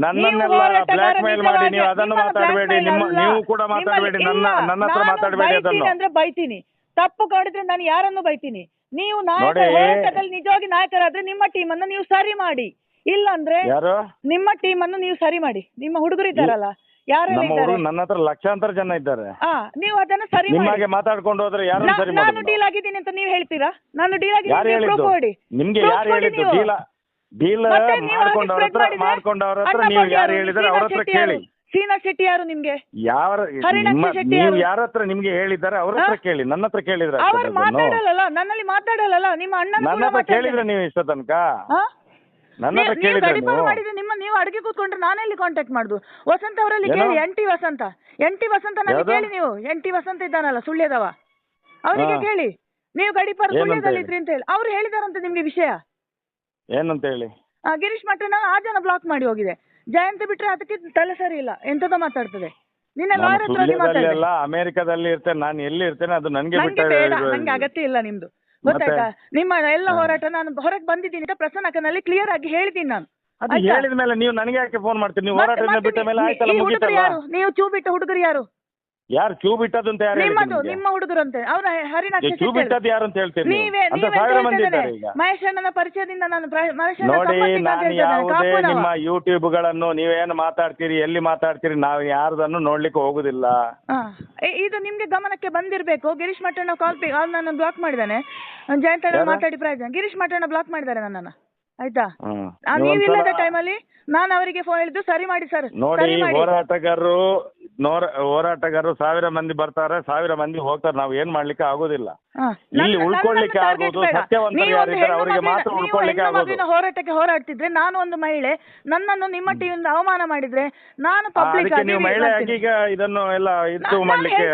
ನನ್ನನ್ನೆಲ್ಲ black mail ಮಾಡಿ ನೀವು ಅದನ್ನು ಮಾತಾಡಬೇಡಿ. ನೀವು ಕೂಡ ಮಾತಾಡಬೇಡಿ, ನನ್ನ ಹತ್ರ ಮಾತಾಡಬೇಡಿ. ಅದನ್ನು ಅಂದ್ರೆ ಬೈತೀನಿ, ತಪ್ಪು ಕಾಡಿದ್ರೆ ನಾನು ಯಾರನ್ನು ಬೈತೀನಿ. ನೀವು ಹೋರಾಟದಲ್ಲಿ ನಿಜವಾಗಿ ನಾಯಕರಾದ್ರೆ ನಿಮ್ಮ ಟೀಮ್ ಅನ್ನು ನೀವು ಸರಿ ಮಾಡಿ, ಇಲ್ಲ ಅಂದ್ರೆ ನಿಮ್ಮ ಟೀಮ್ ಅನ್ನು ನೀವು ಸರಿ ಮಾಡಿ. ನಿಮ್ಮ ಹುಡುಗರು ಇದ್ದಾರಲ್ಲ, ನನ್ನ ಹತ್ರ ಲಕ್ಷಾಂತರ ಜನ ಇದ್ದಾರೆ. ನೀವು ಅದನ್ನ ಸರಿ ಮಾಡಿ ಮಾತಾಡ್ಕೊಂಡು ಹೋದ್ರೆ ಯಾರು ಸರಿ ಮಾಡಿ. ನಾನು ಡೀಲ್ ಆಗಿದ್ದೀನಿ ಅಂತ ನೀವು ಹೇಳ್ತೀರಾ? ನಾನು ಡೀಲ್ ಆಗಿದ್ದೀನಿ, ನಿಮ್ಗೆ ಯಾರು ಹೇಳಿದ್ದು? ಡೀಲ್ ಮಾಡ್ಕೊಂಡವ್ರ ಹತ್ರ ನೀವು ಯಾರು ಹೇಳಿದ್ರೆ ಅವ್ರ ಹತ್ರ ಕೇಳಿ. ಶ್ರೀನಾಥ್ ಶೆಟ್ಟಿ ಯಾರು ನಿಮ್ಗೆ? ನೀವು ಯಾರ ಹತ್ರ ನಿಮ್ಗೆ ಹೇಳಿದ್ದಾರೆ ಅವ್ರ ಹತ್ರ ಕೇಳಿ, ನನ್ನ ಹತ್ರ ಕೇಳಿದ್ರೆ. ಅವ್ರು ಮಾತಾಡಲ್ಲ, ನನ್ನಲ್ಲಿ ಮಾತಾಡಲ್ಲ. ನಿಮ್ಮ ಅಣ್ಣ ನನ್ನ ಹತ್ರ ಕೇಳಿದ್ರೆ ನೀವು ಇಷ್ಟ ತನಕ ನನ್ನ ಹತ್ರ ಕೇಳಿದ್ರೆ ನೀವು ಅಡಿಗೆ ಕೂತ್ಕೊಂಡ್ರೆ ನಾನೆಲ್ಲಿ ಕಾಂಟ್ಯಾಕ್ಟ್ ಮಾಡುದು? ವಸಂತ ಅವರಲ್ಲಿ ಕೇಳಿ, ಎನ್ ಟಿ ವಸಂತ ನನಗೆ ಕೇಳಿ. ನೀವು ಎನ್ ಟಿ ವಸಂತ ಇದ್ದಾನಲ್ಲ ಸುಳ್ಯದವ, ಅವರಿಗೆ ಕೇಳಿ ನೀವು ಗಡಿಪಾರ ಸುಳ್ಯದಲ್ಲಿದ್ರಿ ಅಂತ ಹೇಳಿ. ಅವ್ರು ಹೇಳಿದಾರಂತೆ ನಿಮ್ಗೆ ವಿಷಯ ಏನಂತ ಹೇಳಿ. ಗಿರೀಶ್ ಮಠನ ಆ ಜನ ಬ್ಲಾಕ್ ಮಾಡಿ ಹೋಗಿದೆ. ಜಯಂತ ಬಿಟ್ರೆ ಅದಕ್ಕೆ ತಲೆ ಸರಿ ಇಲ್ಲ, ಎಂತದ ಮಾತಾಡ್ತದೆ. ನಿನ್ನ ಲಾಯರ್ ಹತ್ರ ಅಮೆರಿಕದಲ್ಲಿ ಇರ್ತೇನೆ, ನಾನು ಎಲ್ಲಿ ಇರ್ತೇನೆ ಅದು ನನಗೆ ಬೇಡ, ನಂಗೆ ಅಗತ್ಯ ಇಲ್ಲ ನಿಮ್ದು. ಗೊತ್ತಾಯ್ತಾ? ನಿಮ್ಮ ಎಲ್ಲ ಹೋರಾಟ ನಾನು ಹೊರಗೆ ಬಂದಿದ್ದೀನಿ ಅಂತ ಪ್ರಸನ್ನಕನಲ್ಲಿ ಕ್ಲಿಯರ್ ಆಗಿ ಹೇಳಿದ್ದೀನಿ ನಾನು. ಅದು ಹೇಳಿದ ಮೇಲೆ ನೀವು ನನಗೆ ಯಾಕೆ ಫೋನ್ ಮಾಡ್ತೀರಿ? ನೀವು ಹೋರಾಟ ಬಿಟ್ಟ ಮೇಲೆ ಆಯ್ತಲ್ಲ, ಮುಗಿತಲ್ಲ. ನೀವು ಚೂ ಬಿಟ್ಟ ಹುಡುಗರು ಯಾರು? ಯಾರು ಕ್ಯೂ ಬಿಟ್ಟದ್ದು ಅಂತ ಯಾರು? ನಿಮ್ಮ ಹುಡುಗರು ಅಂತ ಅವ್ರ ಹರಿನಾಕ್ಷ ಕ್ಯೂ ಬಿಟ್ಟದ್ದು ಯಾರು ಅಂತ ಹೇಳ್ತೀರಿ? ಮಹೇಶ್ ಅಣ್ಣನ ಪರಿಚಯದಿಂದ ನಾನು ನೋಡಿ, ನಾನು ಯಾವುದೇ ನಿಮ್ಮ ಯೂಟ್ಯೂಬ್ ಗಳನ್ನು ನೀವೇನು ಮಾತಾಡ್ತೀರಿ, ಎಲ್ಲಿ ಮಾತಾಡ್ತೀರಿ, ನಾವು ಯಾರದನ್ನು ನೋಡ್ಲಿಕ್ಕೆ ಹೋಗುದಿಲ್ಲ. ಇದು ನಿಮ್ಗೆ ಗಮನಕ್ಕೆ ಬಂದಿರ್ಬೇಕು. ಗಿರೀಶ್ ಮಠಣ್ಣ ಕಾಲ್ ನನ್ನ ಬ್ಲಾಕ್ ಮಾಡಿದಾನೆ. ಜಯಂತ ಮಾತಾಡಿ ಪ್ರಯೋಜನ. ಗಿರೀಶ್ ಮಠಣ್ಣ ಬ್ಲಾಕ್ ಮಾಡಿದ್ದಾರೆ ನನ್ನನ್ನ, ಆಯ್ತಾ? ನೀವಿಲ್ಲದ ಟೈಮಲ್ಲಿ ನಾನು ಅವರಿಗೆ ಫೋನ್ ಹೇಳಿದ್ದು ಸರಿ ಮಾಡಿ ಸರ್. ನೋಡಿ, ಹೋರಾಟಗಾರರು 1000 ಮಂದಿ ಬರ್ತಾರೆ, 1000 ಮಂದಿ ಹೋಗ್ತಾರೆ. ನಾವು ಏನ್ ಮಾಡ್ಲಿಕ್ಕೆ ಆಗೋದಿಲ್ಲ. ಇಲ್ಲಿ ಉಳ್ಕೊಳ್ಳಿಕ್ಕೆ ಆಗೋದು ಸತ್ಯವಂತರು ಯಾರಿದ್ದಾರೆ ಅವರಿಗೆ ಮಾತ್ರ ಉಳ್ಕೊಳ್ಳಿಕ್ಕೆ ಆಗೋದು. ಹೋರಾಟಕ್ಕೆ ಹೋರಾಡ್ತಿದ್ರೆ ನಾನು ಒಂದು ಮಹಿಳೆ, ನನ್ನನ್ನು ನಿಮ್ಮ ಟಿವಿಯಿಂದ ಅವಮಾನ ಮಾಡಿದ್ರೆ ನಾನು ಪಬ್ಲಿಕ್ ಆಗಿ ನೀವು ಮಹಿಳೆ ಆಗಿ ಈಗ ಇದನ್ನು ಎಲ್ಲ ಇದು ಮಾಡ್ಲಿಕ್ಕೆ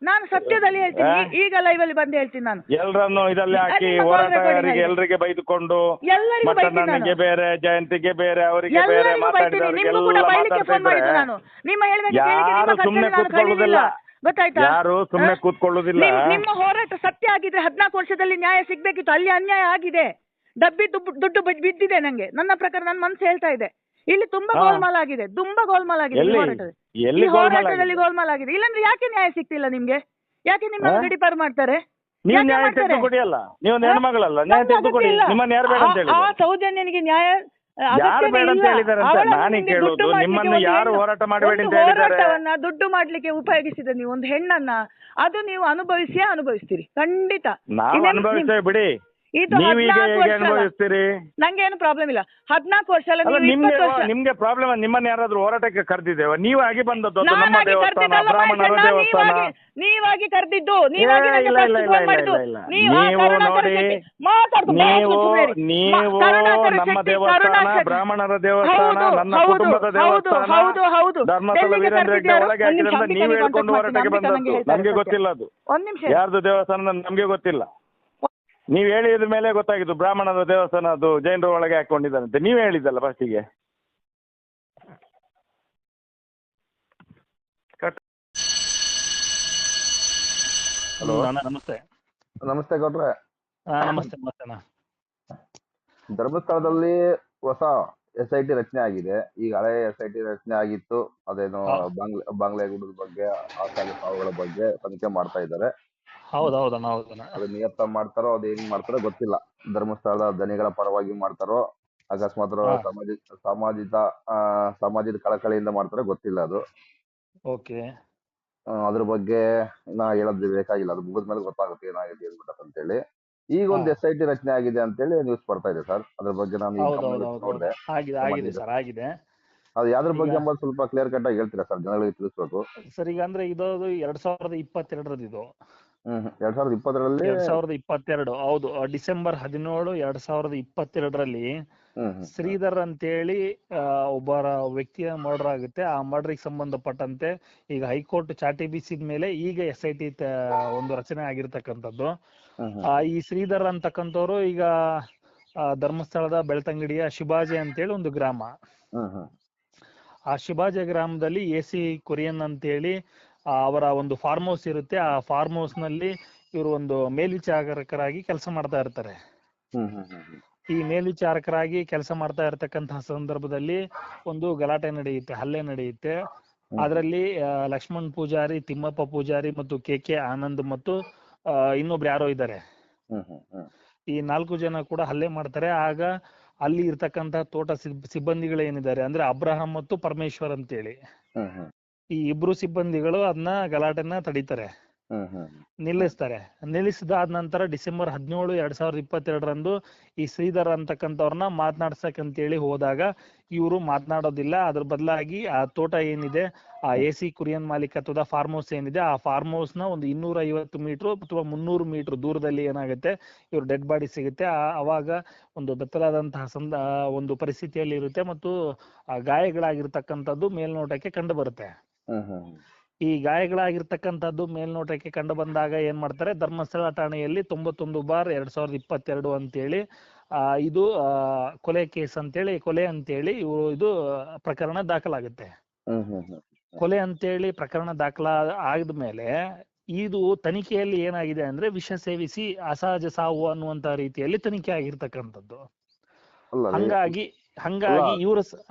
ನಾನು ಸತ್ಯದಲ್ಲಿ ಹೇಳ್ತೀನಿ. ಈಗ ಲೈವ್ ಅಲ್ಲಿ ಬಂದು ಹೇಳ್ತೀನಿ ನಾನು. ಎಲ್ಲರನ್ನು ಇದರಲ್ಲಿ ಹಾಕಿ ಹೋರಾಟಗಾರರಿಗೆ ಎಲ್ಲರಿಗೆ ಬೈದುಕೊಂಡು ಮಟ್ಟಣ್ಣನಿಗೆ ಬೇರೆ, ಜಯಂತಿಗೆ ಬೇರೆ, ಅವರಿಗೆ ಬೇರೆ ಮಾತಾಡಿದವರಿಗೆಲ್ಲ ಮಾತಾಡ್ತಿದ್ರೆ ಯಾರು ಸುಮ್ಮನೆ ಕೂತ್ಕೊಳ್ಳುವುದಿಲ್ಲ. ಗೊತ್ತಾಯ್ತಾ? ಯಾರು ಸುಮ್ಮನೆ ಕೂತ್ಕೊಳ್ಳುವುದಿಲ್ಲ. ನಿಮ್ಮ ಹೋರಾಟ ಸತ್ಯ ಆಗಿದ್ರೆ 14 ವರ್ಷದಲ್ಲಿ ನ್ಯಾಯ ಸಿಗ್ಬೇಕಿತ್ತು. ಅಲ್ಲಿ ಅನ್ಯಾಯ ಆಗಿದೆ, ಡಬ್ಬಿ ದುಡ್ಡು ಬಿದ್ದಿದೆ. ನಂಗೆ ನನ್ನ ಪ್ರಕಾರ ನನ್ನ ಮನಸ್ಸು ಹೇಳ್ತಾ ಇದೆ. ಇಲ್ಲಿ ತುಂಬಾ ಗೋಲ್ಮಾಲ್ ಆಗಿದೆ, ಹೋರಾಟದಲ್ಲಿ ಗೋಲ್ಮಾಲ್ ಆಗಿದೆ. ಇಲ್ಲಾಂದ್ರೆ ಯಾಕೆ ನ್ಯಾಯ ಸಿಗ್ತಿಲ್ಲ ನಿಮ್ಗೆ? ಯಾಕೆ ನಿಮ್ಮ ಗಡಿಪಾರು ಮಾಡ್ತಾರೆ? ನೀವು ನ್ಯಾಯ ತೆಗೆದು ಕೊಡಿಯಲ್ಲ, ನೀವು ಹೆಣ್ಮಗಳಲ್ಲ, ನ್ಯಾಯ ತೆಗೆದು ಕೊಡಿ. ನಿಮ್ಮನ್ನ ಯಾರು ಬೇಡ ಅಂತ ಹೇಳಿ? ಆ ಸೌಜನ್ಯನಿಗೆ ನ್ಯಾಯ ಯಾರು ಬೇಡ ಅಂತ ಹೇಳಿದಾರೆ ಅಂತ ನಾನೇ ಕೇಳುದು. ನಿಮ್ಮನ್ನು ಯಾರು ಹೋರಾಟ ಮಾಡಬೇಡಿ ಅಂತ ಹೇಳಿದ್ದಾರೆ? ಹೋರಾಟವನ್ನ ದುಡ್ಡು ಮಾಡ್ಲಿಕ್ಕೆ ಉಪಯೋಗಿಸಿದ ನೀವು ಒಂದು ಹೆಣ್ಣನ್ನ, ಅದು ನೀವು ಅನುಭವಿಸ್ತೀರಿ ಖಂಡಿತ. ನಾವು ಅನುಭವಿಸ್ತೇವೆ ಬಿಡಿ. ಅನುಭವಿಸ್ತೀರಿ, ನಂಗೇನು ಪ್ರಾಬ್ಲಮ್ ಇಲ್ಲ. 14 ವರ್ಷ ಅಲ್ಲ, ನಿಮ್ಗೆ ಪ್ರಾಬ್ಲಮ್. ನಿಮ್ಮನ್ನ ಯಾರಾದ್ರೂ ಹೋರಾಟಕ್ಕೆ ಕರೆದಿದ್ದೇವೆ? ನೀವಾಗಿ ಬಂದದ್ದು ನಮ್ಮ ದೇವಸ್ಥಾನ, ಬ್ರಾಹ್ಮಣರ ದೇವಸ್ಥಾನ. ನೀವಾಗಿ ಕರೆದಿದ್ದು, ನೀವು ನೋಡಿ, ನೀವು ನಮ್ಮ ದೇವಸ್ಥಾನ, ಬ್ರಾಹ್ಮಣರ ದೇವಸ್ಥಾನ, ನನ್ನ ಕುಟುಂಬದ ದೇವಸ್ಥಾನ, ಧರ್ಮಸ್ಥಳ ವೀರೇಂದ್ರ ಹೆಗ್ಡೆ ಒಳಗೆ ಹಾಕಿದ್ರಿಂದ ನೀವು ಹೇಳ್ಕೊಂಡು ಹೋರಾಟಕ್ಕೆ ಬಂದದ್ದು. ನಮ್ಗೆ ಗೊತ್ತಿಲ್ಲ ಅದು ಯಾರ್ದು ದೇವಸ್ಥಾನ, ನಮ್ಗೆ ಗೊತ್ತಿಲ್ಲ. ನೀವ್ ಹೇಳಿದ ಮೇಲೆ ಗೊತ್ತಾಗಿದ್ದು ಬ್ರಾಹ್ಮಣರ ದೇವಸ್ಥಾನ ಅದು ಜೈನರ ಒಳಗೆ ಹಾಕೊಂಡಿದ್ದಾರಂತೆ. ನೀವೇ ಹೇಳಿದ್ದಲ್ಲ ಫಸ್ಟಿಗೆ. ಹಲೋ, ನಮಸ್ತೆ. ನಮಸ್ತೆ ಗೌಡ್ರೆ. ನಮಸ್ತೆ. ಧರ್ಮಸ್ಥಳದಲ್ಲಿ ಹೊಸ SIT ರಚನೆ ಆಗಿದೆ. ಈಗ ಹಳೆ SIT ರಚನೆ ಆಗಿತ್ತು, ಅದೇನೋ ಬಾಂಗ್ಲೆಗುಡದ ಬಗ್ಗೆ, ಆಸಾಲಿ ಸಾವುಗಳ ಬಗ್ಗೆ ತನಿಖೆ ಮಾಡ್ತಾ ಇದ್ದಾರೆ. ಅದು ನಿಯತ್ತ ಮಾಡ್ತಾರೋ ಅದು ಹೆಂಗ್ ಮಾಡ್ತಾರೋ ಗೊತ್ತಿಲ್ಲ. ಧರ್ಮಸ್ಥಳದ ದನಿಗಳ ಪರವಾಗಿ ಮಾಡ್ತಾರೋ ಅಕಸ್ಮಾತ್ ಸಮಾಜದ ಕಳಕಳಿಯಿಂದ ಮಾಡ್ತಾರೋ ಗೊತ್ತಿಲ್ಲ. ಅದು ಅದ್ರ ಬಗ್ಗೆ ನಾ ಹೇಳೋದು ಬೇಕಾಗಿಲ್ಲ. ಅದು ಮುಗಿದ ಮೇಲೆ ಗೊತ್ತಾಗುತ್ತೆ ಏನಾಗಿದೆ ಏನ್ಬಿಟ್ಟತ್ ಅಂತೇಳಿ. ಈಗ ಒಂದು SIT ರಚನೆ ಆಗಿದೆ ಅಂತೇಳಿ ನ್ಯೂಸ್ ಬರ್ತಾ ಇದೆ ಸರ್. ಅದ್ರ ಬಗ್ಗೆ ನಾನು ನೋಡಿದೆ. ಅದು ಯಾವ್ದ್ರ ಬಗ್ಗೆ ಎಂಬುದು ಸ್ವಲ್ಪ ಕ್ಲಿಯರ್ ಕಟ್ ಆಗಿ ಹೇಳ್ತೀರಾ ಸರ್? ಜನಗಳಿಗೆ ತಿಳಿಸ್ಬೇಕು ಸರ್. ಈಗ ಅಂದ್ರೆ ಇದು 2022 ಇದು 2022 ಹೌದು. ಡಿಸೆಂಬರ್ 17, 2022 ಶ್ರೀಧರ್ ಅಂತೇಳಿ ಒಬ್ಬರ ವ್ಯಕ್ತಿಯ ಮರ್ಡರ್ ಆಗುತ್ತೆ. ಆ ಮರ್ಡರ್ಗೆ ಸಂಬಂಧಪಟ್ಟಂತೆ ಈಗ ಹೈಕೋರ್ಟ್ ಚಾಟಿ ಬೀಸಿದ ಮೇಲೆ ಈಗ SIT ಒಂದು ರಚನೆ ಆಗಿರ್ತಕ್ಕಂಥದ್ದು. ಈ ಶ್ರೀಧರ್ ಅಂತಕ್ಕಂಥವ್ರು ಈಗ ಧರ್ಮಸ್ಥಳದ ಬೆಳ್ತಂಗಡಿಯ ಶಿವಾಜಿ ಅಂತೇಳಿ ಒಂದು ಗ್ರಾಮ. ಆ ಶಿವಾಜಿ ಗ್ರಾಮದಲ್ಲಿ AC ಕೊರಿಯನ್ ಅಂತೇಳಿ ಅವರ ಒಂದು ಫಾರ್ಮ್ ಹೌಸ್ ಇರುತ್ತೆ. ಆ ಫಾರ್ಮ್ ಹೌಸ್ ನಲ್ಲಿ ಇವರು ಒಂದು ಮೇಲ್ವಿಚಾರಕರಾಗಿ ಕೆಲಸ ಮಾಡ್ತಾ ಇರ್ತಾರೆ. ಈ ಮೇಲ್ವಿಚಾರಕರಾಗಿ ಕೆಲಸ ಮಾಡ್ತಾ ಇರತಕ್ಕಂತಹ ಸಂದರ್ಭದಲ್ಲಿ ಒಂದು ಗಲಾಟೆ ನಡೆಯುತ್ತೆ, ಹಲ್ಲೆ ನಡೆಯುತ್ತೆ. ಅದರಲ್ಲಿ ಲಕ್ಷ್ಮಣ್ ಪೂಜಾರಿ, ತಿಮ್ಮಪ್ಪ ಪೂಜಾರಿ ಮತ್ತು ಕೆ ಆನಂದ್ ಮತ್ತು ಇನ್ನೊಬ್ರು ಯಾರೋ ಇದ್ದಾರೆ. ಈ 4 ಜನ ಕೂಡ ಹಲ್ಲೆ ಮಾಡ್ತಾರೆ. ಆಗ ಅಲ್ಲಿ ಇರ್ತಕ್ಕಂತ ತೋಟ ಸಿಬ್ಬಂದಿಗಳು ಏನಿದ್ದಾರೆ ಅಂದ್ರೆ ಅಬ್ರಹಾಂ ಮತ್ತು ಪರಮೇಶ್ವರ್ ಅಂತೇಳಿ, ಈ ಇಬ್ರು ಸಿಬ್ಬಂದಿಗಳು ಅದನ್ನ ಗಲಾಟೆನ ತಡೀತಾರೆ, ನಿಲ್ಲಿಸ್ತಾರೆ. ನಿಲ್ಲಿಸಿದಾದ ನಂತರ ಡಿಸೆಂಬರ್ 17, 2022ರಂದು ಈ ಶ್ರೀಧರ್ ಅಂತಕ್ಕಂಥವ್ರನ್ನ ಮಾತನಾಡ್ಸಕ್ಕಂತೇಳಿ ಹೋದಾಗ ಇವರು ಮಾತನಾಡೋದಿಲ್ಲ. ಅದ್ರ ಬದಲಾಗಿ ಆ ತೋಟ ಏನಿದೆ, ಆ AC ಕುರಿಯನ್ ಮಾಲೀಕತ್ವದ ಫಾರ್ಮ್ ಹೌಸ್ ಏನಿದೆ, ಆ ಫಾರ್ಮ್ ಹೌಸ್ ನ ಒಂದು 250 ಮೀಟರ್ ಅಥವಾ 300 ಮೀಟರ್ ದೂರದಲ್ಲಿ ಏನಾಗುತ್ತೆ, ಇವ್ರ ಡೆಡ್ ಬಾಡಿ ಸಿಗುತ್ತೆ. ಅವಾಗ ಒಂದು ಬೆತ್ತಲಾದಂತಹ ಒಂದು ಪರಿಸ್ಥಿತಿಯಲ್ಲಿ ಇರುತ್ತೆ ಮತ್ತು ಗಾಯಗಳಾಗಿರ್ತಕ್ಕಂಥದ್ದು ಮೇಲ್ನೋಟಕ್ಕೆ ಕಂಡು ಬರುತ್ತೆ. ಈ ಗಾಯಗಳಾಗಿರ್ತಕ್ಕಂಥದ್ದು ಮೇಲ್ನೋಟಕ್ಕೆ ಕಂಡು ಬಂದಾಗ ಏನ್ ಮಾಡ್ತಾರೆ, ಧರ್ಮಸ್ಥಳ ಠಾಣೆಯಲ್ಲಿ 91/2022 ಅಂತೇಳಿ ಇದು ಕೊಲೆ ಕೇಸ್ ಅಂತೇಳಿ, ಕೊಲೆ ಅಂತೇಳಿ ಇದು ಪ್ರಕರಣ ದಾಖಲಾಗುತ್ತೆ. ಕೊಲೆ ಅಂತೇಳಿ ಪ್ರಕರಣ ಆದ್ಮೇಲೆ ಇದು ತನಿಖೆಯಲ್ಲಿ ಏನಾಗಿದೆ ಅಂದ್ರೆ ವಿಷ ಸೇವಿಸಿ ಅಸಹಜ ಸಾವು ಅನ್ನುವಂತ ರೀತಿಯಲ್ಲಿ ತನಿಖೆ ಆಗಿರ್ತಕ್ಕಂಥದ್ದು. ಹಂಗಾಗಿ ಇವರು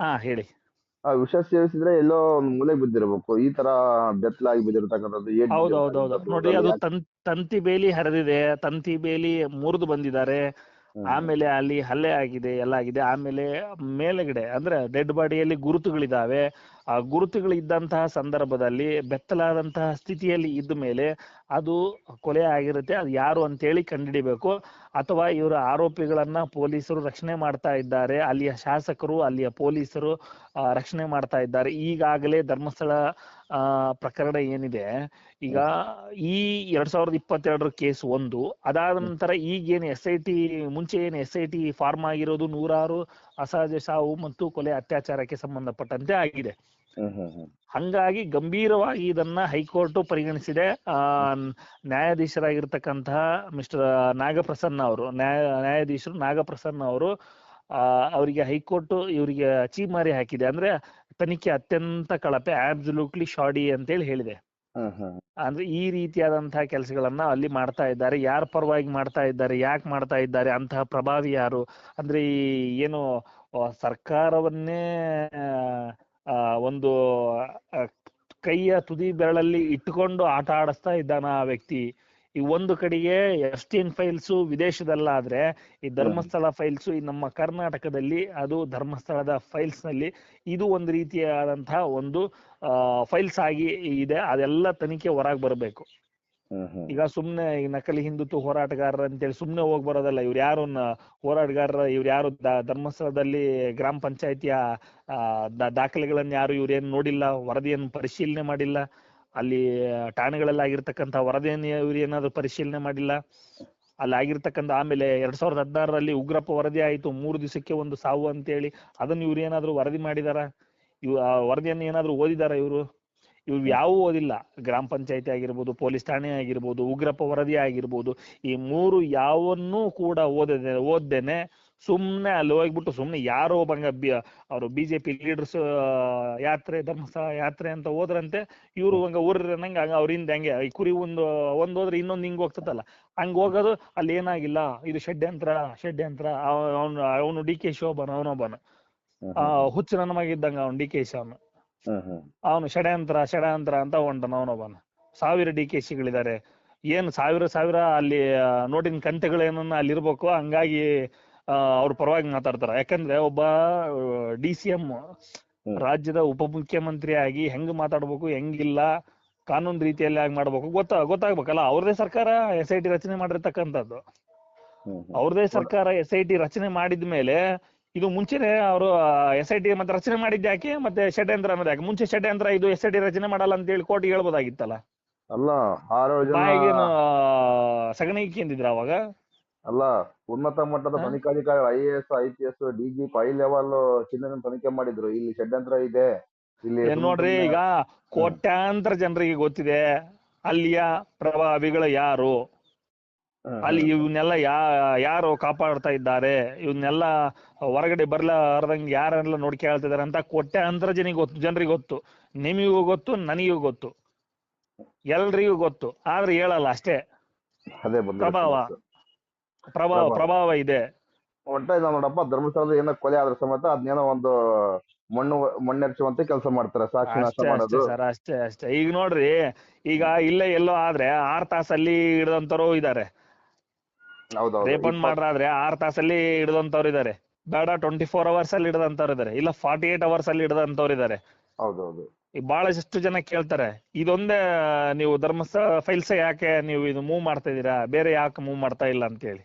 ಹೇಳಿ, ವಿಷ ಸೇವಿಸಿದ್ರೆ ಎಲ್ಲೋ ಒಂದು ಮೂಲೆಗೆ ಬಿದ್ದಿರ್ಬೇಕು, ಈ ತರ ಬೆತ್ತಲಾಗಿ ಬಿದ್ದಿರ್ತಕ್ಕಂಥದ್ದು. ಹೌದೌದೌದು ನೋಡ್ರಿ, ಅದು ತಂತಿ ಬೇಲಿ ಹರಿದಿದೆ, ತಂತಿ ಬೇಲಿ ಮುರಿದು ಬಂದಿದ್ದಾರೆ, ಆಮೇಲೆ ಅಲ್ಲಿ ಹಲ್ಲೆ ಆಗಿದೆ, ಎಲ್ಲ ಆಗಿದೆ. ಆಮೇಲೆ ಮೇಲ್ಗಡೆ ಅಂದ್ರೆ ಡೆಡ್ ಬಾಡಿಯಲ್ಲಿ ಗುರುತುಗಳಿದಾವೆ. ಆ ಗುರುತುಗಳಿದ್ದಂತಹ ಸಂದರ್ಭದಲ್ಲಿ ಬೆತ್ತಲಾದಂತಹ ಸ್ಥಿತಿಯಲ್ಲಿ ಇದ್ದ ಮೇಲೆ ಅದು ಕೊಲೆ ಆಗಿರುತ್ತೆ. ಅದು ಯಾರು ಅಂತೇಳಿ ಕಂಡುಹಿಡಿಬೇಕು. ಅಥವಾ ಇವರ ಆರೋಪಿಗಳನ್ನ ಪೊಲೀಸರು ರಕ್ಷಣೆ ಮಾಡ್ತಾ ಇದ್ದಾರೆ, ಅಲ್ಲಿಯ ಶಾಸಕರು, ಅಲ್ಲಿಯ ಪೊಲೀಸರು ರಕ್ಷಣೆ ಮಾಡ್ತಾ ಇದ್ದಾರೆ. ಈಗಾಗಲೇ ಧರ್ಮಸ್ಥಳ ಪ್ರಕರಣ ಏನಿದೆ, ಈಗ ಈ 2022 ಕೇಸ್ 1, ಅದಾದ ನಂತರ ಈಗೇನು SIT ಮುಂಚೆ ಏನು SIT ಫಾರ್ಮ್ ಆಗಿರೋದು 106 ಅಸಹಜ ಸಾವು ಮತ್ತು ಕೊಲೆ ಅತ್ಯಾಚಾರಕ್ಕೆ ಸಂಬಂಧಪಟ್ಟಂತೆ ಆಗಿದೆ. ಹಂಗಾಗಿ ಗಂಭೀರವಾಗಿ ಇದನ್ನ ಹೈಕೋರ್ಟ್ ಪರಿಗಣಿಸಿದೆ. ನ್ಯಾಯಾಧೀಶರಾಗಿರ್ತಕ್ಕಂತಹ ಮಿಸ್ಟರ್ ನಾಗಪ್ರಸನ್ನ ಅವರು, ನ್ಯಾಯಾಧೀಶರು ನಾಗಪ್ರಸನ್ನ ಅವರು ಅವರಿಗೆ ಹೈಕೋರ್ಟ್ ಇವರಿಗೆ ಚೀಮಾರಿ ಹಾಕಿದೆ. ಅಂದ್ರೆ ತನಿಖೆ ಅತ್ಯಂತ ಕಳಪೆ, ಆಬ್ಸಲ್ಯೂಟ್ಲಿ ಶಾಡಿ ಅಂತೇಳಿ ಹೇಳಿದೆ. ಅಂದ್ರೆ ಈ ರೀತಿಯಾದಂತಹ ಕೆಲಸಗಳನ್ನ ಅಲ್ಲಿ ಮಾಡ್ತಾ ಇದ್ದಾರೆ. ಯಾರ ಪರವಾಗಿ ಮಾಡ್ತಾ ಇದ್ದಾರೆ, ಯಾಕೆ ಮಾಡ್ತಾ ಇದ್ದಾರೆ, ಅಂತಹ ಪ್ರಭಾವಿ ಯಾರು ಅಂದ್ರೆ ಈ ಏನು ಸರ್ಕಾರವನ್ನೇ ಒಂದು ಕೈಯ ತುದಿ ಬೆರಳಲ್ಲಿ ಇಟ್ಟುಕೊಂಡು ಆಟ ಆಡಿಸ್ತಾ ಇದ್ದಾನ ಆ ವ್ಯಕ್ತಿ. ಈ ಒಂದು ಕಡೆಗೆ ಎಸ್ಟಿನ್ ಫೈಲ್ಸ್ ವಿದೇಶದಲ್ಲಾದ್ರೆ ಈ ಧರ್ಮಸ್ಥಳ ಫೈಲ್ಸ್ ಈ ನಮ್ಮ ಕರ್ನಾಟಕದಲ್ಲಿ, ಅದು ಧರ್ಮಸ್ಥಳದ ಫೈಲ್ಸ್ ನಲ್ಲಿ ಇದು ಒಂದು ರೀತಿಯಾದಂತಹ ಒಂದು ಫೈಲ್ಸ್ ಆಗಿ ಇದೆ. ಅದೆಲ್ಲ ತನಿಖೆ ಹೊರಗೆ ಬರಬೇಕು. ಈಗ ಸುಮ್ನೆ ಈ ನಕಲಿ ಹಿಂದುತ್ವ ಹೋರಾಟಗಾರರ ಅಂತೇಳಿ ಸುಮ್ನೆ ಹೋಗಿ ಬರೋದಲ್ಲ. ಇವ್ರು ಯಾರು ಹೋರಾಟಗಾರರ, ಇವ್ರು ಯಾರು ಧರ್ಮಸ್ಥಳದಲ್ಲಿ ಗ್ರಾಮ ಪಂಚಾಯತಿಯ ದಾಖಲೆಗಳನ್ನ ಯಾರು ಇವ್ರೇನು ನೋಡಿಲ್ಲ, ವರದಿಯನ್ನು ಪರಿಶೀಲನೆ ಮಾಡಿಲ್ಲ, ಅಲ್ಲಿ ಠಾಣೆಗಳಲ್ಲಿ ಆಗಿರ್ತಕ್ಕಂಥ ವರದಿಯನ್ನು ಇವ್ರು ಏನಾದ್ರು ಪರಿಶೀಲನೆ ಮಾಡಿಲ್ಲ. ಅಲ್ಲಿ ಆಗಿರ್ತಕ್ಕಂಥ ಆಮೇಲೆ 2016ರಲ್ಲಿ ಉಗ್ರಪ್ಪ ವರದಿ ಆಯ್ತು, 3 ದಿವಸಕ್ಕೆ ಒಂದು ಸಾವು ಅಂತೇಳಿ, ಅದನ್ನ ಇವ್ರು ಏನಾದ್ರು ವರದಿ ಮಾಡಿದಾರ? ಆ ವರದಿಯನ್ನು ಏನಾದ್ರು ಓದಿದಾರ ಇವ್ರು ಯಾವೂ ಓದಿಲ್ಲ. ಗ್ರಾಮ ಪಂಚಾಯತಿ ಆಗಿರ್ಬೋದು, ಪೊಲೀಸ್ ಠಾಣೆ ಆಗಿರ್ಬೋದು, ಉಗ್ರಪ್ಪ ವರದಿ ಆಗಿರ್ಬೋದು, ಈ 3 ಯಾವನ್ನೂ ಕೂಡ ಓದ್ದೇನೆ ಸುಮ್ನೆ ಅಲ್ಲಿ ಹೋಗ್ಬಿಟ್ಟು ಸುಮ್ನೆ ಯಾರೋ ಅವರು BJP ಲೀಡರ್ಸ್ ಯಾತ್ರೆ, ಧರ್ಮಸ್ಥಳ ಯಾತ್ರೆ ಅಂತ ಹೋದ್ರಂತೆ, ಇವ್ರು ಊರಿನಂಗೆ ಅವ್ರಿಂದ ಹಂಗೆ ಈ ಕುರಿ ಒಂದ್ ಹೋದ್ರೆ ಇನ್ನೊಂದು ಹಿಂಗ್ ಹೋಗ್ತದಲ್ಲ, ಹಂಗ್ ಹೋಗೋದು. ಅಲ್ಲಿ ಏನಾಗಿಲ್ಲ, ಇದು ಷಡ್ಯಂತ್ರ. ಅವನು DK ಶೋಭನ್, ಅವನೊಬ್ಬನ ಹುಚ್ಚು ನನ್ನ ಮಗಿದ್ದಂಗ ಅವ್ನು DK ಅವನು ಷಡ್ಯಂತ್ರ ಅಂತ ಹೊಂಟನ ಅವನೊಬ್ಬನ. 1000 DKಶಿಗಳಿದ್ದಾರೆ. ಏನು ಸಾವಿರ ಅಲ್ಲಿ ನೋಟಿನ ಕಂತೆಗಳೇನನ್ನ ಅಲ್ಲಿ ಇರ್ಬೇಕು. ಹಂಗಾಗಿ ಅವ್ರ ಪರವಾಗಿ ಮಾತಾಡ್ತಾರ. ಯಾಕಂದ್ರೆ ಒಬ್ಬ DCM ರಾಜ್ಯದ ಉಪಮುಖ್ಯಮಂತ್ರಿ ಆಗಿ ಹೆಂಗ್ ಮಾತಾಡ್ಬೇಕು, ಹೆಂಗಿಲ್ಲ, ಕಾನೂನು ರೀತಿಯಲ್ಲಿ ಆಗಿ ಮಾಡ್ಬೇಕು ಗೊತ್ತಾಗ್ಬೇಕಲ್ಲ. ಅವ್ರದೇ ಸರ್ಕಾರ SIT ರಚನೆ ಮಾಡಿರ್ತಕ್ಕಂಥದ್ದು. ಅವ್ರದೇ ಸರ್ಕಾರ SIT ರಚನೆ ಮಾಡಿದ್ಮೇಲೆ ಇದು ಮುಂಚೆನೆ ಅವರು SIT ಮತ್ತೆ ರಚನೆ ಮಾಡಿದ್ಯಾಕೆ, ಮತ್ತೆ ಷಡ್ಯಂತ್ರ ಅನ್ನೋದು ಯಾಕೆ? ಮುಂಚೆ ಷಡ್ಯಂತ್ರ ಇದು SIT ರಚನೆ ಮಾಡಲ್ಲ ಅಂತ ಹೇಳಿ ಕೋರ್ಟಿಗೆ ಹೇಳ್ಬೋದಾಗಿತ್ತಲ್ಲ. ಅಲ್ಲ ಬಾಯಿಗೇನು ಸಗಣಿಗೆ ಎಂದಿದ್ರ ಅವಾಗ? ಅಲ್ಲ, ಉನ್ನತ ಮಟ್ಟದ ತನಿಖಾಧಿಕಾರಿ IAS, IPS, DGP high level ಚಿನ್ನ ತನಿಖೆ ಮಾಡಿದ್ರು. ಇಲ್ಲಿ ಷಡ್ಯಂತ್ರ ಇದೆ, ಇಲ್ಲಿ ನೋಡ್ರಿ, ಈಗ ಕೋಟ್ಯಾಂತರ ಜನರಿಗೆ ಗೊತ್ತಿದೆ ಅಲ್ಲಿಯ ಪ್ರಭಾವಿಗಳು ಯಾರು, ಅಲ್ಲಿ ಇವನ್ನೆಲ್ಲ ಯಾರು ಕಾಪಾಡ್ತಾ ಇದ್ದಾರೆ, ಇವನ್ನೆಲ್ಲ ಹೊರಗಡೆ ಬರ್ಲಾರ್ದಂಗೆ ಯಾರೆಲ್ಲ ನೋಡ್ಕೊಳ್ತಿದಾರೆ ಅಂತ ಕೋಟ್ಯಾಂತರ ಜನರಿಗೆ ಗೊತ್ತು. ನಿಮಗೂ ಗೊತ್ತು, ನನಗೂ ಗೊತ್ತು, ಎಲ್ರಿಗೂ ಗೊತ್ತು. ಆದ್ರೆ ಹೇಳಲ್ಲ ಅಷ್ಟೇ. ಪ್ರಭಾವ ಇದೆ. ಒಟ್ಟ ನೋಡಪ್ಪ, ಧರ್ಮಸ್ಥಳದ ಏನೋ ಕೊಲೆ ಆದ್ರ ಸಮೇತ ಅದ್ನೇನೋ ಒಂದು ಮಣ್ಣೆರ್ಚುವಂತೆ ಕೆಲಸ ಮಾಡ್ತಾರೆ, ಸಾಕ್ಷಿ ನಾಶ ಅಷ್ಟೇ ಅಷ್ಟೇ ಮಾಡೋದು. ಸರ್, ಅಷ್ಟೇ ಅಷ್ಟೇ. ಈಗ ನೋಡ್ರಿ, ಈಗ ಇಲ್ಲೇ ಎಲ್ಲೋ ಆದ್ರೆ 6 ತಾಸಲ್ಲಿ ಹಿಡ್ದಂತವ್ರು ಇದಾರೆ. ಹೌದೌದು. ರೇಪನ್ ಮಾಡ್ರಾದ್ರೆ 6 ತಾಸಲ್ಲಿ ಹಿಡ್ದಂತವ್ರು ಇದಾರೆ. ಬೇಡ 24 hours ಅಲ್ಲಿ ಹಿಡ್ದಂತವ್ರು ಇದಾರೆ, ಇಲ್ಲ 48 hours ಅಲ್ಲಿ ಹಿಡ್ದಂತವ್ರು ಇದಾರೆ. ಹೌದೌದು. ಈಗ ಬಹಳಷ್ಟು ಜನ ಕೇಳ್ತಾರೆ, ಇದೊಂದೇ ನೀವು ಧರ್ಮಸ್ಥಳ ಫೈಲ್ಸ್ ಯಾಕೆ ನೀವು ಇದು ಮೂವ್ ಮಾಡ್ತಾ ಇದೀರಾ, ಬೇರೆ ಯಾಕೆ ಮೂವ್ ಮಾಡ್ತಾ ಇಲ್ಲ ಅಂತ ಹೇಳಿ.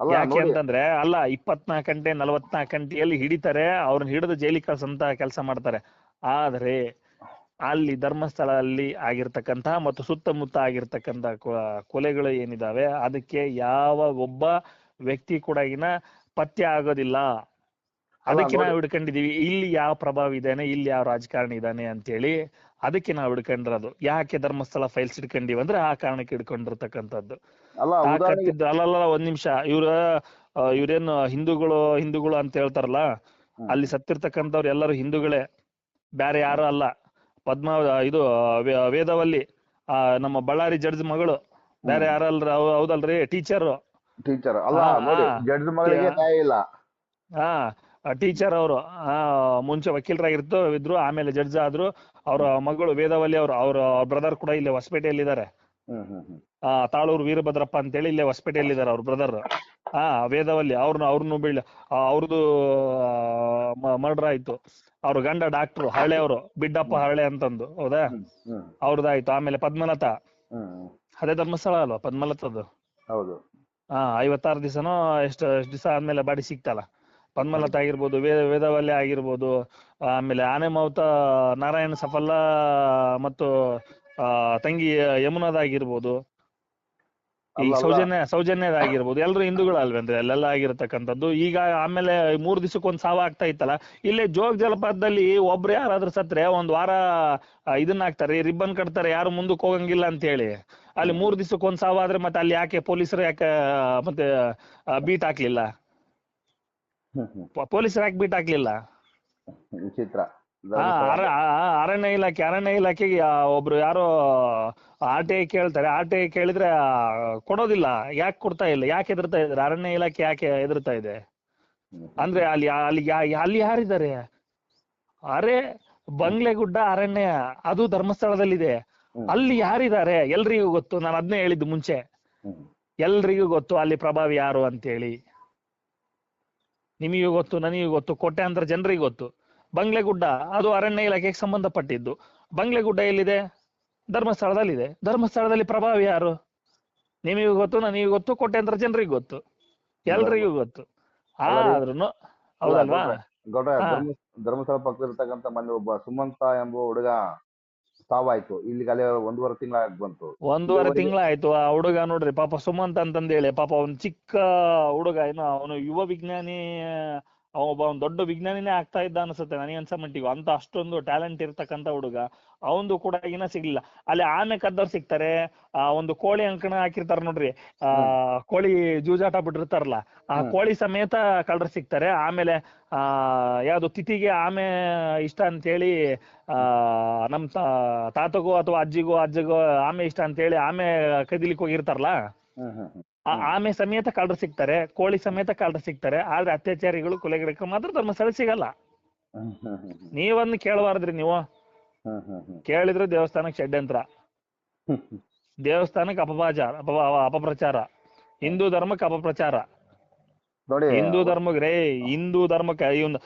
ಅಲ್ಲ ಯಾಕೆ ನೋಡಿ, ಅಂತಂದ್ರೆ, ಅಲ್ಲ 24 ಗಂಟೆ 44 ಗಂಟೆಯಲ್ಲಿ ಹಿಡಿತಾರೆ, ಅವ್ರನ್ನ ಹಿಡಿದು ಜೈಲಿಗೆ ಕಳ್ಸಂತ ಕೆಲಸ ಮಾಡ್ತಾರೆ. ಆದ್ರೆ ಅಲ್ಲಿ ಧರ್ಮಸ್ಥಳದಲ್ಲಿ ಆಗಿರ್ತಕ್ಕಂತಹ ಮತ್ತು ಸುತ್ತಮುತ್ತ ಆಗಿರ್ತಕ್ಕಂತ ಕೊಲೆಗಳು ಏನಿದಾವೆ, ಅದಕ್ಕೆ ಯಾವ ಒಬ್ಬ ವ್ಯಕ್ತಿ ಕೂಡ ಪತ್ಯ ಆಗೋದಿಲ್ಲ. ಅದಕ್ಕೆ ನಾವು ಹಿಡ್ಕೊಂಡಿದೀವಿ, ಇಲ್ಲಿ ಯಾವ ಪ್ರಭಾವ ಇದ್ದಾನೆ, ಇಲ್ಲಿ ಯಾವ ರಾಜಕಾರಣಿ ಇದ್ದಾನೆ ಅಂತೇಳಿ ಅದಕ್ಕೆ ನಾವು ಹಿಡ್ಕೊಂಡಿರೋದು. ಯಾಕೆ ಧರ್ಮಸ್ಥಳ ಫೈಲ್ಸ್ ಹಿಡ್ಕೊಂಡಿವಿ ಅಂದ್ರೆ ಆ ಕಾರಣಕ್ಕೆ ಹಿಡ್ಕೊಂಡಿರ್ತಕ್ಕಂಥದ್ದು. ಅಲ್ಲಲ್ಲ, ಒಂದ್ ನಿಮಿಷ, ಇವ್ರೇನು ಹಿಂದೂಗಳು ಅಂತ ಹೇಳ್ತಾರಲ್ಲ, ಅಲ್ಲಿ ಸತ್ತಿರ್ತಕ್ಕಂಥವ್ರು ಎಲ್ಲರೂ ಹಿಂದೂಗಳೇ, ಬ್ಯಾರೆ ಯಾರು ಅಲ್ಲ. ಇದು ವೇದವಲ್ಲಿ ನಮ್ಮ ಬಳ್ಳಾರಿ ಜಡ್ಜ್ ಮಗಳು, ಬೇರೆ ಯಾರಲ್ರಿ, ಹೌದಲ್ರಿ, ಟೀಚರ್ ಅಲ್ಲ ನೋಡಿ, ಜಡ್ಜ್ ಮಗಳಿಗೆ ನ್ಯಾಯ ಇಲ್ಲ. ಟೀಚರ್ ಅವರು ಮುಂಚೆ ವಕೀಲರಾಗಿದ್ರು, ಆಮೇಲೆ ಜಡ್ಜ್ ಆದ್ರು. ಅವ್ರ ಮಗಳು ವೇದವಲ್ಲಿ ಅವ್ರ ಬ್ರದರ್ ಕೂಡ ಇಲ್ಲೇ ಹೊಸಪೇಟೆಯಲ್ಲಿ ಇದಾರೆ. ತಾಳೂರು ವೀರಭದ್ರಪ್ಪ ಅಂತೇಳಿ ಇಲ್ಲೇ ಹೊಸಪೇಟೆಯಲ್ಲಿ ಇದಾರೆ ಅವ್ರ ಬ್ರದರ್. ವೇದವಲ್ಲಿ ಅವ್ರನ್ನು ಅವ್ರದ್ದು ಮರ್ಡರ್ ಆಯ್ತು. ಅವ್ರ ಗಂಡ ಡಾಕ್ಟ್ರು ಹರಳೆ ಅವರು, ಬಿಡ್ಡಪ್ಪ ಹರಳೆ ಅಂತಂದು, ಹೌದಾ, ಅವ್ರದ್ದಾಯ್ತು. ಆಮೇಲೆ ಪದ್ಮಲತಾ, ಅದೇ ಧರ್ಮಸ್ಥಳ ಅಲ್ವಾ ಪದ್ಮಲತದ್ದು? ಹೌದು. 56 ದಿವಸನೋ ಎಷ್ಟು ದಿವಸ ಆದ್ಮೇಲೆ ಬಾಡಿ ಸಿಕ್ತಲ್ಲ. ಪದ್ಮಲತಾ ಆಗಿರ್ಬೋದು, ವೇದವಲ್ಯ ಆಗಿರ್ಬೋದು, ಆಮೇಲೆ ಆನೆಮಾವುತ ನಾರಾಯಣ ಸಫಲ್ಲ ಮತ್ತು ತಂಗಿ ಯಮುನಾದಾಗಿರ್ಬೋದು, ಈ ಸೌಜನ್ಯದಾಗಿರ್ಬೋದು, ಎಲ್ರು ಹಿಂದೂಗಳಲ್ವೇಂದ್ರೆ ಅಲ್ಲೆಲ್ಲ ಆಗಿರತಕ್ಕಂಥದ್ದು. ಈಗ ಆಮೇಲೆ 3 ದಿವಸಕ್ಕೊಂದ್ ಸಾವ ಆಗ್ತಾ ಇತ್ತಲ್ಲ, ಇಲ್ಲೇ ಜೋಗ ಜಲಪಾತದಲ್ಲಿ ಒಬ್ರು ಯಾರಾದ್ರೂ ಸತ್ರೆ 1 ವಾರ ಇದನ್ನ ಹಾಕ್ತಾರೆ, ರಿಬ್ಬನ್ ಕಟ್ತಾರೆ, ಯಾರು ಮುಂದಕ್ಕೆ ಹೋಗಂಗಿಲ್ಲ ಅಂತ ಹೇಳಿ. ಅಲ್ಲಿ 3 ದಿವಸಕ್ಕೊಂದ್ ಸಾವ ಆದ್ರೆ ಮತ್ತೆ ಅಲ್ಲಿ ಯಾಕೆ ಪೊಲೀಸರು ಯಾಕೆ ಮತ್ತೆ ಬೀಟ್ ಹಾಕ್ಲಿಲ್ಲ? ಪೊಲೀಸರು ಯಾಕೆ ಬೀಟ್ ಹಾಕ್ಲಿಲ್ಲ? ವಿಚಿತ್ರ. ಅರಣ್ಯ ಇಲಾಖೆಗೆ ಒಬ್ರು ಯಾರೋ RTI ಕೇಳ್ತಾರೆ, RTI ಕೇಳಿದ್ರೆ ಕೊಡೋದಿಲ್ಲ. ಯಾಕೆ ಕೊಡ್ತಾ ಇಲ್ಲ? ಯಾಕೆ ಹೆದರ್ತಾ ಇದಾರೆ? ಅರಣ್ಯ ಇಲಾಖೆ ಯಾಕೆ ಹೆದರ್ತಾ ಇದೆ ಅಂದ್ರೆ, ಅಲ್ಲಿ ಯಾರಿದ್ದಾರೆ? ಅರೆ, ಬಂಗ್ಲೆಗುಡ್ಡ ಅರಣ್ಯ ಅದು ಧರ್ಮಸ್ಥಳದಲ್ಲಿದೆ. ಅಲ್ಲಿ ಯಾರಿದ್ದಾರೆ ಎಲ್ರಿಗೂ ಗೊತ್ತು. ನಾನು ಅದನ್ನೇ ಹೇಳಿದ್ದು ಮುಂಚೆ, ಎಲ್ರಿಗೂ ಗೊತ್ತು ಅಲ್ಲಿ ಪ್ರಭಾವಿ ಯಾರು ಅಂತೇಳಿ. ನಿಮಗೂ ಗೊತ್ತು, ನನಗೂ ಗೊತ್ತು, ಕೋಟ್ಯಾಂತರ ಜನರಿಗೆ ಗೊತ್ತು. ಬಂಗ್ಲೆಗುಡ್ಡ ಅದು ಅರಣ್ಯ ಇಲಾಖೆಗೆ ಸಂಬಂಧಪಟ್ಟಿದ್ದು. ಬಂಗ್ಲೆಗುಡ್ಡ ಎಲ್ಲಿದೆ? ಧರ್ಮಸ್ಥಳದಲ್ಲಿದೆ. ಧರ್ಮಸ್ಥಳದಲ್ಲಿ ಪ್ರಭಾವಿ ಯಾರು? ನಿಮಗೂ ಗೊತ್ತು, ನನಗೂ ಗೊತ್ತು, ಕೋಟ್ಯಾಂತರ ಜನರಿಗೆ ಗೊತ್ತು, ಎಲ್ರಿಗೂ ಗೊತ್ತು. ಆದ್ರೂ ಹೌದಲ್ವಾ? ಧರ್ಮಸ್ಥಳ ಪಕ್ಕದಲ್ಲಿರ್ತಕ್ಕಂಥ ಮನೆ ಒಬ್ಬ ಸುಮಂತ ಎಂಬ ಹುಡುಗ ಸಾವಾಯ್ತು. ಇಲ್ಲಿಗೆ ಅಲ್ಲೇ 1.5 ತಿಂಗಳಾಗಿ ಬಂತು. 1.5 ತಿಂಗಳಾಯ್ತು. ಆ ಹುಡುಗ ನೋಡ್ರಿ, ಪಾಪ ಸುಮಂತ್ ಅಂತಂದೇಳಿ, ಪಾಪ ಅವ್ನ್ ಚಿಕ್ಕ ಹುಡುಗ, ಏನೋ ಅವನು ಯುವ ವಿಜ್ಞಾನಿ, ಒಬ್ಬ ದೊಡ್ಡ ವಿಜ್ಞಾನಿನೇ ಆಗ್ತಾ ಇದ್ದ ಅನ್ಸುತ್ತೆ ನನಗೆ ಅನ್ಸ ಮಟ್ಟಿಗೆ. ಅಂತ ಅಷ್ಟೊಂದು ಟ್ಯಾಲೆಂಟ್ ಇರ್ತಕ್ಕಂಥ ಹುಡುಗ, ಅವಂದು ಕೂಡ ಸಿಗ್ಲಿಲ್ಲ. ಅಲ್ಲಿ ಆಮೆ ಕದ್ದವ್ರು ಸಿಗ್ತಾರೆ, ಒಂದು ಕೋಳಿ ಅಂಕಣ ಹಾಕಿರ್ತಾರ ನೋಡ್ರಿ, ಕೋಳಿ ಜೂಜಾಟ ಬಿಟ್ಟಿರ್ತಾರಲ್ಲ, ಆ ಕೋಳಿ ಸಮೇತ ಕಳ್ಳರು ಸಿಗ್ತಾರೆ. ಆಮೇಲೆ ಯಾವ್ದು ತಿಥಿಗೆ ಆಮೆ ಇಷ್ಟ ಅಂತೇಳಿ ನಮ್ ತಾತಗೋ ಅಥವಾ ಅಜ್ಜಿಗೋ ಆಮೆ ಇಷ್ಟ ಅಂತೇಳಿ ಆಮೆ ಕದಿಲಿಕ್ಕೆ ಹೋಗಿರ್ತಾರಲ್ಲ, ಆಮೆ ಸಮೇತ ಕಳ್ಳರು ಸಿಗ್ತಾರೆ, ಕೋಳಿ ಸಮೇತ ಕಳ್ಳರು ಸಿಗ್ತಾರೆ. ಆದ್ರೆ ಅತ್ಯಾಚಾರಿಗಳು, ಕೊಲೆಗಡಕ ಮಾತ್ರ ಧರ್ಮಸ್ಥಳ ಸಿಗಲ್ಲ. ನೀವನ್ನ ಕೇಳಬಾರ್ದ್ರಿ. ನೀವು ಕೇಳಿದ್ರೆ ದೇವಸ್ಥಾನಕ್ಕೆ ಷಡ್ಯಂತ್ರ, ದೇವಸ್ಥಾನಕ್ಕೆ ಅಪಪ್ರಚಾರ, ಹಿಂದೂ ಧರ್ಮಕ್ಕೆ ಅಪಪ್ರಚಾರ. ಹಿಂದೂ ಧರ್ಮಕ್ಕೆ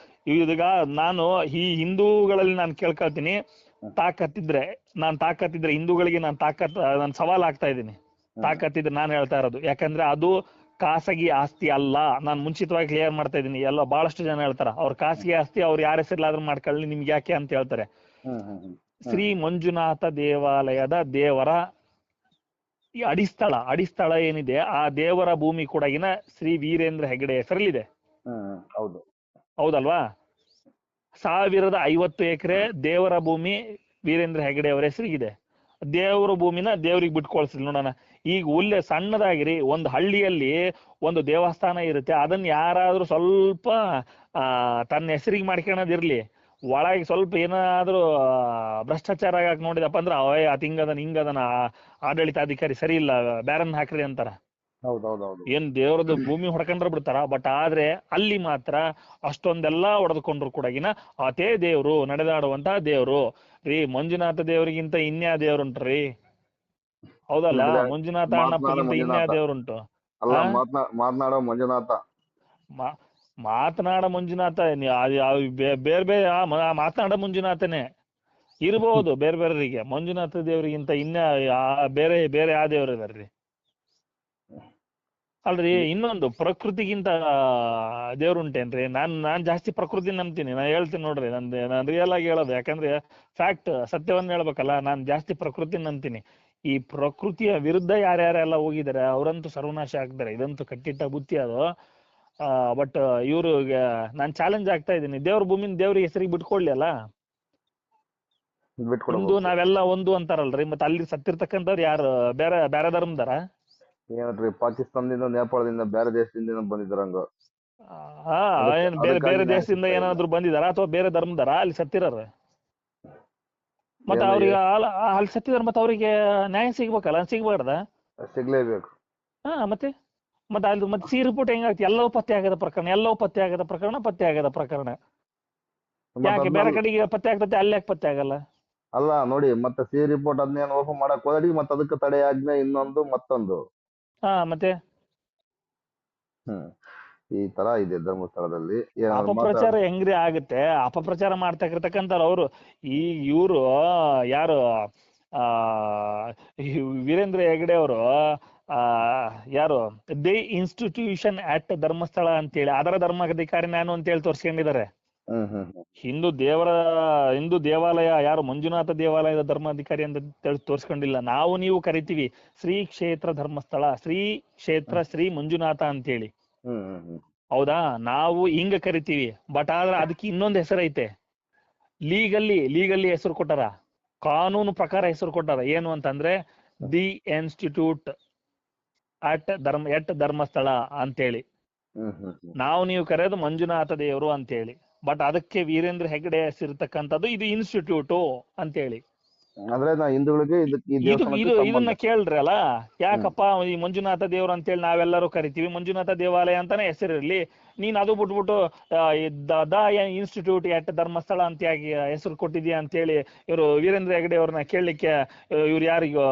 ಈಗ ನಾನು ಈ ಹಿಂದೂಗಳಲ್ಲಿ ನಾನು ಕೇಳ್ಕೊಳ್ತೀನಿ, ತಾಕತ್ತಿದ್ರೆ ಹಿಂದೂಗಳಿಗೆ ನಾನು ಸವಾಲ್ ಆಗ್ತಾ ಇದ್ದೀನಿ. ತಾಕತ್ತಿದ್ರೆ ನಾನು ಹೇಳ್ತಾ ಇರೋದು, ಯಾಕಂದ್ರೆ ಅದು ಖಾಸಗಿ ಆಸ್ತಿ ಅಲ್ಲ. ನಾನು ಮುಂಚಿತವಾಗಿ ಕ್ಲಿಯರ್ ಮಾಡ್ತಾ ಇದ್ದೀನಿ. ಎಲ್ಲ ಬಹಳಷ್ಟು ಜನ ಹೇಳ್ತಾರ ಅವ್ರ ಖಾಸಗಿ ಆಸ್ತಿ, ಅವ್ರು ಯಾರ ಹೆಸರಿಲಾದ್ರೂ ಮಾಡ್ಕೊಳ್ಳಿ, ನಿಮ್ಗೆ ಯಾಕೆ ಅಂತ ಹೇಳ್ತಾರೆ. ಶ್ರೀ ಮಂಜುನಾಥ ದೇವಾಲಯದ ದೇವರ ಈ ಅಡಿಸ್ಥಳ ಏನಿದೆ, ಆ ದೇವರ ಭೂಮಿ ಕೂಡ ಶ್ರೀ ವೀರೇಂದ್ರ ಹೆಗಡೆ ಹೆಸರಲ್ಲಿದೆ. ಹೌದಲ್ವಾ? 1050 ಎಕರೆ ದೇವರ ಭೂಮಿ ವೀರೇಂದ್ರ ಹೆಗಡೆ ಅವರ ಹೆಸರಿಗಿದೆ. ದೇವರ ಭೂಮಿನ ದೇವ್ರಿಗೆ ಬಿಟ್ಕೊಳ್ಸಿಲ್ಲ ನೋಡೋಣ. ಈಗ ಉಲ್ಲೆ ಸಣ್ಣದಾಗಿರಿ, ಒಂದು ಹಳ್ಳಿಯಲ್ಲಿ ಒಂದು ದೇವಸ್ಥಾನ ಇರುತ್ತೆ, ಅದನ್ನ ಯಾರಾದ್ರೂ ಸ್ವಲ್ಪ ತನ್ನ ಹೆಸರಿಗೆ ಮಾಡ್ಕೊಳ್ಳೋದಿರ್ಲಿ, ಒಳಗೆ ಸ್ವಲ್ಪ ಏನಾದ್ರೂ ಭ್ರಷ್ಟಾಚಾರ ಆಗಕ್ ನೋಡಿದಪ್ಪ ಅಂದ್ರೆ, ಅತ್ ಹಿಂಗದನ ಆಡಳಿತಾಧಿಕಾರಿ ಸರಿ ಇಲ್ಲ, ಬ್ಯಾರನ್ ಹಾಕ್ರಿ ಅಂತಾರ. ಹೌದೌದೌದು. ಏನ್ ದೇವ್ರದ್ದು ಭೂಮಿ ಹೊಡ್ಕೊಂಡ್ರೆ ಬಿಡ್ತಾರ, ಬಟ್ ಆದ್ರೆ ಅಲ್ಲಿ ಮಾತ್ರ ಅಷ್ಟೊಂದೆಲ್ಲಾ ಹೊಡೆದುಕೊಂಡ್ರು ಕೂಡಗಿನ ಅದೇ ದೇವ್ರು ನಡೆದಾಡುವಂತ ದೇವ್ರು ರೀ. ಮಂಜುನಾಥ ದೇವ್ರಿಗಿಂತ ಇನ್ಯಾ ದೇವ್ರುಂಟ್ರಿ? ಹೌದಲ್ಲ, ಅಂದ್ರೆ ಮಂಜುನಾಥ ಮಾತನಾಡೋ ಅಣ್ಣಪ್ಪಗಿಂತ ಇನ್ಯಾ ಮಂಜುನಾಥ ದೇವ್ರುಂಟು? ಅಲ್ಲ, ಆ ಮಾತನಾಡೋ ಮಂಜುನಾಥ. ಮಾತನಾಡ ಮಂಜುನಾಥ ಬೇರೆ ಬೇರೆ ಮಾತನಾಡ ಮಂಜುನಾಥನೇ ಇರ್ಬೋದು ಬೇರೆ ಬೇರೆಯವರಿಗೆ. ಮಂಜುನಾಥ ದೇವರಿಗಿಂತ ಇನ್ನ ಬೇರೆ ಬೇರೆ ಯಾವ ದೇವ್ರು ಇದಾರ್ರಿ? ಅಲ್ರಿ, ಇನ್ನೊಂದು ಪ್ರಕೃತಿಗಿಂತ ದೇವ್ರುಂಟೇನ್ರಿ? ನಾನ್ ಜಾಸ್ತಿ ಪ್ರಕೃತಿ ನಂಬ್ತೀನಿ. ನಾ ಹೇಳ್ತೀನಿ ನೋಡ್ರಿ, ನಾನ್ ರಿಯಲ್ ಆಗಿ ಹೇಳೋದು, ಯಾಕಂದ್ರೆ ಫ್ಯಾಕ್ಟ್ ಸತ್ಯವನ್ನ ಹೇಳ್ಬೇಕಲ್ಲ. ನಾನ್ ಜಾಸ್ತಿ ಪ್ರಕೃತಿ ನಂಬ್ತೀನಿ. ಈ ಪ್ರಕೃತಿಯ ವಿರುದ್ಧ ಯಾರ್ಯಾರೆಲ್ಲ ಹೋಗಿದ್ದಾರೆ ಅವರಂತೂ ಸರ್ವನಾಶ ಆಗ್ತಾರೆ, ಇದಂತೂ ಕಟ್ಟಿಟ್ಟ ಬುತ್ತಿ ಅದು. ಬಟ್ ಇವ್ರು ನಾನ್ ಚಾಲೆಂಜ್ ಆಗ್ತಾ ಇದ್ದೀನಿ, ದೇವ್ರ ಭೂಮಿನ ದೇವ್ರಿಗೆ ಹೆಸರಿಗೆ ಬಿಟ್ಕೊಡ್ಲಿ ಅಲ್ಲ. ಒಂದು ನಾವೆಲ್ಲ ಒಂದು ಅಂತಾರಲ್ರಿ, ಮತ್ತೆ ಅಲ್ಲಿ ಸತ್ತಿರ್ತಕ್ಕಂಥವ್ರು ಯಾರು ಬೇರೆ ಬೇರೆ ಧರ್ಮದಾರ? ಏನ್ರಿ, ಪಾಕಿಸ್ತಾನದಿಂದ ನೇಪಾಳದಿಂದ ಬೇರೆ ದೇಶದಿಂದ ಬಂದಿದ್ರಂಗ. ಏನ್ ಬೇರೆ ಬೇರೆ ದೇಶದಿಂದ ಏನಾದ್ರು ಬಂದಿದಾರ ಅಥವಾ ಬೇರೆ ಧರ್ಮದಾರ ಅಲ್ಲಿ ಸತ್ತಿರಾರ? ಮತ್ತೆ ಅವ್ರಿಗೆ ಅಲ್ಲಿ ಸತ್ತಿದಾರ, ಮತ್ತೆ ಅವ್ರಿಗೆ ನ್ಯಾಯ ಸಿಗ್ಬೇಕಲ್ಲ, ಸಿಗ್ಬಾರ್ದ? ಸಿಗ್ಲೇಬೇಕು. ಮತ್ತೆ ಅಲ್ಲಿ ಮತ್ತೆ ಸಿ ರಿಪೋರ್ಟ್ ಹೆಂಗಾಗ್ತಿ? ಎಲ್ಲವೂ ಪತ್ತೆ ಆಗದ ಪ್ರಕರಣ, ಎಲ್ಲವೂ ಪತ್ತೆ ಆಗದ ಪ್ರಕರಣ, ಪತ್ತೆ ಆಗದ ಪ್ರಕರಣ. ಯಾಕೆ ಬೇರೆ ಕಡೆಗೆ ಪತ್ತೆ ಆಗ್ತದೆ, ಅಲ್ಲಿ ಯಾಕೆ ಪತ್ತೆ ಆಗಲ್ಲ? ಅಲ್ಲ ನೋಡಿ, ಮತ್ತೆ ಸಿ ರಿಪೋರ್ಟ್ ಅದನ್ನೇನು ಓಪನ್ ಮಾಡಕ್ ಹೋದಡಿ ಮತ್ತೆ ಅದಕ್ಕೆ ತಡೆ ಆಜ್ಞೆ ಇನ್ನೊಂದು ಮತ್ತೊಂದು. ಮತ್ತೆ ಈ ತರ ಇದೆ ಧರ್ಮಸ್ಥಳದಲ್ಲಿ. ಅಪಪ್ರಚಾರ ಹೆಂಗ್ರಿ ಆಗುತ್ತೆ? ಅಪಪ್ರಚಾರ ಮಾಡ್ತಕ್ಕಂತಾರ ಅವರು. ಈ ಇವರು ಯಾರು ವೀರೇಂದ್ರ ಹೆಗಡೆ ಅವರು ಯಾರು ದಿ ಇನ್ಸ್ಟಿಟ್ಯೂಷನ್ ಅಟ್ ಧರ್ಮಸ್ಥಳ ಅಂತೇಳಿ ಅದರ ಧರ್ಮಾಧಿಕಾರಿ ನಾನು ಅಂತೇಳಿ ತೋರ್ಸ್ಕೊಂಡಿದ್ದಾರೆ. ಹಿಂದೂ ದೇವಾಲಯ ಯಾರು ಮಂಜುನಾಥ ದೇವಾಲಯದ ಧರ್ಮಾಧಿಕಾರಿ ಅಂತ ತೋರ್ಸ್ಕೊಂಡಿಲ್ಲ. ನಾವು ನೀವು ಕರಿತೀವಿ ಶ್ರೀ ಕ್ಷೇತ್ರ ಧರ್ಮಸ್ಥಳ, ಶ್ರೀ ಕ್ಷೇತ್ರ ಶ್ರೀ ಮಂಜುನಾಥ ಅಂತೇಳಿ. ಹೌದಾ, ನಾವು ಹಿಂಗ ಕರಿತೀವಿ. ಬಟ್ ಆದ್ರೆ ಅದಕ್ಕೆ ಇನ್ನೊಂದು ಹೆಸರೈತೆ. ಲೀಗಲ್ಲಿ ಹೆಸರು ಕೊಟ್ಟಾರ, ಕಾನೂನು ಪ್ರಕಾರ ಹೆಸರು ಕೊಟ್ಟಾರ. ಏನು ಅಂತಂದ್ರೆ ದಿ ಇನ್ಸ್ಟಿಟ್ಯೂಟ್ ಅಟ್ ಧರ್ಮಸ್ಥಳ ಅಂತೇಳಿ. ನಾವು ನೀವು ಕರೆಯೋದು ಮಂಜುನಾಥ ದೇವರು ಅಂತೇಳಿ. ಬಟ್ ಅದಕ್ಕೆ ವೀರೇಂದ್ರ ಹೆಗಡೆ ಹೆಸರಿರ್ತಕ್ಕಂಥದ್ದು ಇದು ಇನ್ಸ್ಟಿಟ್ಯೂಟು ಅಂತೇಳಿ. ಅಂದ್ರೆ ಹಿಂದೂಗಳಿಗೆ ಇದನ್ನ ಕೇಳ್ರಿ ಅಲ್ಲ, ಯಾಕಪ್ಪ ಈ ಮಂಜುನಾಥ ದೇವ್ರು ಅಂತೇಳಿ ನಾವೆಲ್ಲರೂ ಕರಿತೀವಿ, ಮಂಜುನಾಥ ದೇವಾಲಯ ಅಂತಾನೆ ಹೆಸರಿರ್ಲಿ, ನೀನ್ ಅದು ಬಿಟ್ಬಿಟ್ಟು ದ ಇನ್ಸ್ಟಿಟ್ಯೂಟ್ ಎಟ್ ಧರ್ಮಸ್ಥಳ ಅಂತ ಹೆಸರು ಕೊಟ್ಟಿದ್ಯಾ ಅಂತೇಳಿ ಇವರು ವೀರೇಂದ್ರ ಹೆಗಡೆ ಅವ್ರನ್ನ ಕೇಳಲಿಕ್ಕೆ ಇವ್ರು ಯಾರಿಗೂ,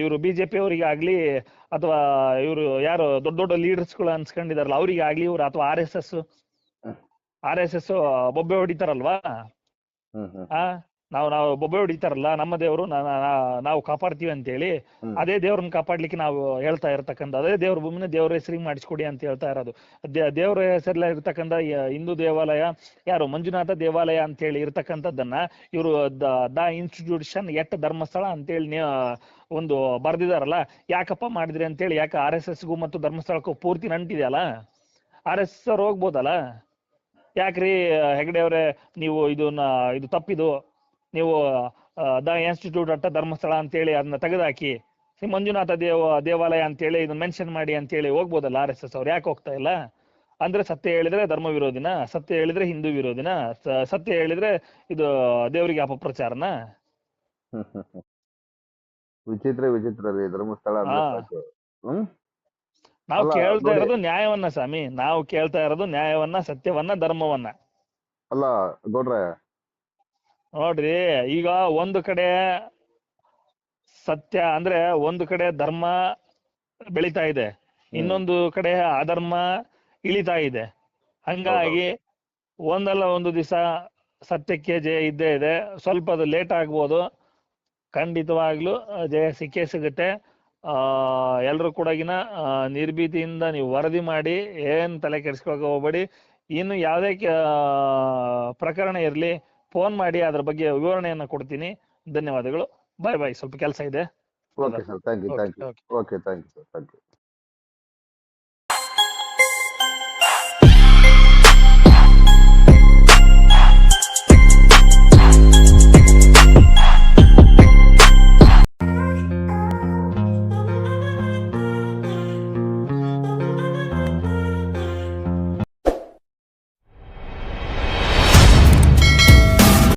ಇವರು ಬಿಜೆಪಿ ಅವರಿಗೆ ಆಗ್ಲಿ ಅಥವಾ ಇವರು ಯಾರು ದೊಡ್ಡ ದೊಡ್ಡ ಲೀಡರ್ಸ್ಗಳು ಅನ್ಸ್ಕೊಂಡಿದಾರಲ್ಲ ಅವ್ರಿಗೆ ಆಗ್ಲಿ, ಇವ್ರು ಅಥವಾ ಆರ್ ಎಸ್ ಎಸ್ ಬೊಬ್ಬೆ ಹೊಡಿತಾರಲ್ವಾ, ನಾವು ಬೊಬ್ಬೆ ಹೊಡಿತಾರಲ್ಲ, ನಮ್ಮ ದೇವರು ನಾವು ಕಾಪಾಡ್ತೀವಿ ಅಂತೇಳಿ, ಅದೇ ದೇವ್ರನ್ನ ಕಾಪಾಡ್ಲಿಕ್ಕೆ ನಾವು ಹೇಳ್ತಾ ಇರ್ತಕ್ಕಂಥ ಅದೇ ದೇವ್ರ ಭೂಮಿನ ದೇವ್ರ ಹೆಸರಿಗೆ ಮಾಡಿಸ್ಕೊಡಿ ಅಂತ ಹೇಳ್ತಾ ಇರೋದು. ದೇವ್ರ ಹೆಸರಲ್ಲ ಇರ್ತಕ್ಕಂಥ ಹಿಂದೂ ದೇವಾಲಯ ಯಾರು ಮಂಜುನಾಥ ದೇವಾಲಯ ಅಂತೇಳಿ ಇರ್ತಕ್ಕಂಥದ್ದನ್ನ ಇವರು ದ ಇನ್ಸ್ಟಿಟ್ಯೂಷನ್ ಎಟ್ ಧರ್ಮಸ್ಥಳ ಅಂತೇಳಿ ಒಂದು ಬರ್ದಿದಾರಲ್ಲ. ಯಾಕಪ್ಪ ಮಾಡಿದ್ರಿ ಅಂತೇಳಿ, ಯಾಕೆ RSSಗೂ ಮತ್ತು ಧರ್ಮಸ್ಥಳಕ್ಕೂ ಪೂರ್ತಿ ನಂಟಿದೆಯಲ್ಲ, RSS ಅವ್ರು ಹೋಗ್ಬೋದಲ್ಲ. ಯಾಕ್ರಿ ಹೆಗಡೆ ಅವ್ರೆ ನೀವು ಇದು ತಪ್ಪಿದು, ನೀವು ದ ಇನ್ಸ್ಟಿಟ್ಯೂಟ್ ಅಟ್ ಧರ್ಮಸ್ಥಳ ಅಂತೇಳಿ ಅದನ್ನ ತೆಗೆದಾಕಿ ಮಂಜುನಾಥ ದೇವಾಲಯ ಅಂತೇಳಿ ಇದನ್ನ ಮೆನ್ಷನ್ ಮಾಡಿ ಅಂತೇಳಿ ಹೋಗ್ಬೋದಲ್ಲ RSS ಅವ್ರು? ಯಾಕೆ ಹೋಗ್ತಾ ಇಲ್ಲ? ಅಂದ್ರೆ ಸತ್ಯ ಹೇಳಿದ್ರೆ ಧರ್ಮ ವಿರೋಧಿನ, ಸತ್ಯ ಹೇಳಿದ್ರೆ ಹಿಂದೂ ವಿರೋಧಿನ, ಸತ್ಯ ಹೇಳಿದ್ರೆ ಇದು ದೇವರಿಗೆ ಅಪಪ್ರಚಾರನ? ವಿಚಿತ್ರ ರೀ ಧರ್ಮಸ್ಥಳ. ನಾವು ಕೇಳ್ತಾ ಇರೋದು ನ್ಯಾಯವನ್ನ ಸ್ವಾಮಿ, ನಾವು ಕೇಳ್ತಾ ಇರೋದು ನ್ಯಾಯವನ್ನ, ಸತ್ಯವನ್ನ, ಧರ್ಮವನ್ನ. ಅಲ್ಲ ಗೌಡ್ರೆ ನೋಡ್ರಿ, ಈಗ ಒಂದು ಕಡೆ ಸತ್ಯ ಅಂದ್ರೆ ಒಂದು ಕಡೆ ಧರ್ಮ ಬೆಳಿತಾ ಇದೆ, ಇನ್ನೊಂದು ಕಡೆ ಅಧರ್ಮ ಇಳಿತಾ ಇದೆ. ಹಂಗಾಗಿ ಒಂದಲ್ಲ ಒಂದು ದಿವಸ ಸತ್ಯಕ್ಕೆ ಜಯ ಇದ್ದೇ ಇದೆ. ಸ್ವಲ್ಪ ಅದು ಲೇಟ್ ಆಗ್ಬೋದು, ಖಂಡಿತವಾಗ್ಲೂ ಜಯ ಸಿಕ್ಕೇ ಸಿಗುತ್ತೆ. ಎಲ್ರು ಕೂಡಗಿನ ನಿರ್ಭೀತಿಯಿಂದ ನೀವು ವರದಿ ಮಾಡಿ, ಏನ್ ತಲೆ ಕೆಡಿಸ್ಕೊಳಕ್ ಹೋಗ್ಬೇಡಿ. ಇನ್ನು ಯಾವುದೇ ಪ್ರಕರಣ ಇರ್ಲಿ ಫೋನ್ ಮಾಡಿ, ಅದ್ರ ಬಗ್ಗೆ ವಿವರಣೆಯನ್ನ ಕೊಡ್ತೀನಿ. ಧನ್ಯವಾದಗಳು. ಬಾಯ್. ಸ್ವಲ್ಪ ಕೆಲಸ ಇದೆ. Okay sir, thank you. Okay, thank you sir, thank you.